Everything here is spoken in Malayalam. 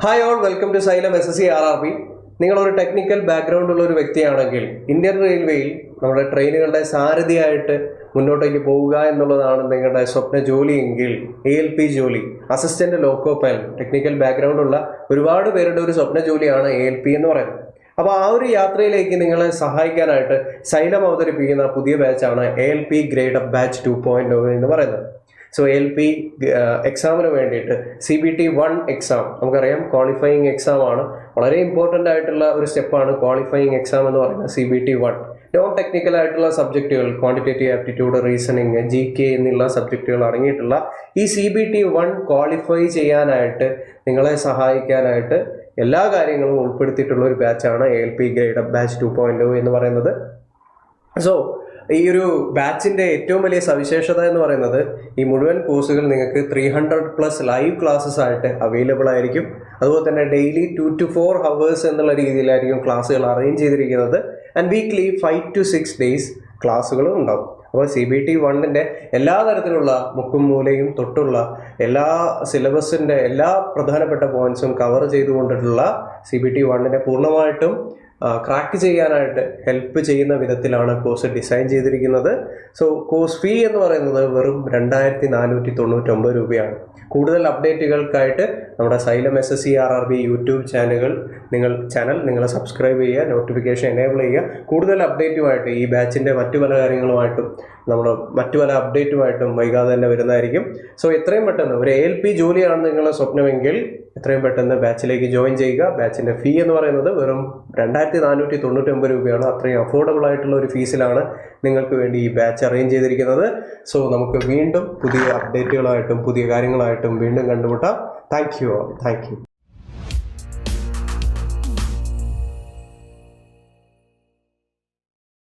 Hi all, welcome to Xylem SSC RRB. നിങ്ങളൊരു ടെക്നിക്കൽ ബാക്ക്ഗ്രൗണ്ട് ഉള്ള ഒരു വ്യക്തിയാണെങ്കിൽ ഇന്ത്യൻ റെയിൽവേയിൽ നമ്മുടെ ട്രെയിനുകളുടെ സാരഥിയായിട്ട് മുന്നോട്ടേക്ക് പോവുക എന്നുള്ളതാണ് നിങ്ങളുടെ സ്വപ്ന ജോലിയെങ്കിൽ ALP ജോലി, assistant loco pilot, technical background ഉള്ള ഒരുപാട് പേരുടെ ഒരു സ്വപ്ന ജോലിയാണ് ALP എന്ന് പറയുന്നത്. അപ്പോൾ ആ ഒരു യാത്രയിലേക്ക് നിങ്ങളെ സഹായിക്കാനായിട്ട് സൈലം അവതരിപ്പിക്കുന്ന പുതിയ ബാച്ചാണ് ALP ഗ്രേഡ് അപ്പ് ബാച്ച് 2.0 എന്ന് പറയുന്നത്. സോ ALP എക്സാമിന് വേണ്ടിയിട്ട് CBT 1 എക്സാം, നമുക്കറിയാം ക്വാളിഫയിങ് എക്സാം ആണ്. വളരെ ഇമ്പോർട്ടൻ്റ് ആയിട്ടുള്ള ഒരു സ്റ്റെപ്പാണ് ക്വാളിഫയിങ് എക്സാം എന്ന് പറയുന്നത്. CBT 1 നോൺ ടെക്നിക്കൽ ആയിട്ടുള്ള സബ്ജക്റ്റുകൾ, ക്വാണ്ടിറ്റേറ്റീവ് ആപ്റ്റിറ്റ്യൂഡ്, റീസണിങ്, GK എന്നുള്ള സബ്ജക്റ്റുകൾ അടങ്ങിയിട്ടുള്ള ഈ CBT 1 ക്വാളിഫൈ ചെയ്യാനായിട്ട് നിങ്ങളെ സഹായിക്കാനായിട്ട് എല്ലാ കാര്യങ്ങളും ഉൾപ്പെടുത്തിയിട്ടുള്ള ഒരു ബാച്ചാണ് ALP ഗ്രേഡ് അപ്പ് ബാച്ച് 2.0 എന്ന് പറയുന്നത്. സോ ഈ ഒരു ബാച്ചിൻ്റെ ഏറ്റവും വലിയ സവിശേഷത എന്ന് പറയുന്നത് ഈ മുഴുവൻ കോഴ്സുകൾ നിങ്ങൾക്ക് 300+ ലൈവ് ക്ലാസ്സസ് ആയിട്ട് അവൈലബിൾ ആയിരിക്കും. അതുപോലെ തന്നെ ഡെയിലി 2 to 4 ഹവേഴ്സ് എന്നുള്ള രീതിയിലായിരിക്കും ക്ലാസ്സുകൾ അറേഞ്ച് ചെയ്തിരിക്കുന്നത്. ആൻഡ് വീക്ക്ലി 5 to 6 ഡേയ്സ് ക്ലാസ്സുകളും ഉണ്ടാവും. അപ്പോൾ CBT 1 എല്ലാ തരത്തിലുള്ള മുക്കും മൂലയും തൊട്ടുള്ള എല്ലാ സിലബസിൻ്റെ എല്ലാ പ്രധാനപ്പെട്ട പോയിന്റ്സും കവർ ചെയ്തുകൊണ്ടിട്ടുള്ള CBT 1 പൂർണ്ണമായിട്ടും ക്രാക്ക് ചെയ്യാനായിട്ട് ഹെൽപ്പ് ചെയ്യുന്ന വിധത്തിലാണ് കോഴ്സ് ഡിസൈൻ ചെയ്തിരിക്കുന്നത്. സോ കോഴ്സ് ഫീ എന്ന് പറയുന്നത് വെറും 2499 രൂപയാണ്. കൂടുതൽ അപ്ഡേറ്റുകൾക്കായിട്ട് നമ്മുടെ xylem SSC RRB YouTube channel നിങ്ങൾ സബ്സ്ക്രൈബ് ചെയ്യുക, നോട്ടിഫിക്കേഷൻ എനേബിൾ ചെയ്യുക. കൂടുതൽ അപ്ഡേറ്റുമായിട്ട് ഈ ബാച്ചിൻ്റെ മറ്റു പല കാര്യങ്ങളുമായിട്ടും മറ്റു പല അപ്ഡേറ്റുമായിട്ടും വൈകാതെ തന്നെ വരുന്നതായിരിക്കും. സോ എത്രയും പെട്ടെന്ന് ഒരു ALP ജോലിയാണ് നിങ്ങളുടെ സ്വപ്നമെങ്കിൽ എത്രയും പെട്ടെന്ന് ബാച്ചിലേക്ക് ജോയിൻ ചെയ്യുക. ബാച്ചിൻ്റെ ഫീ എന്ന് പറയുന്നത് വെറും 2499 രൂപയാണ്. അത്രയും അഫോർഡബിൾ ആയിട്ടുള്ള ഒരു ഫീസിലാണ് നിങ്ങൾക്ക് വേണ്ടി ഈ ബാച്ച് അറേഞ്ച് ചെയ്തിരിക്കുന്നത്. സോ നമുക്ക് വീണ്ടും പുതിയ അപ്ഡേറ്റുകളായിട്ടും പുതിയ കാര്യങ്ങളായിട്ടും വീണ്ടും കണ്ടുമുട്ടാം. Thank you.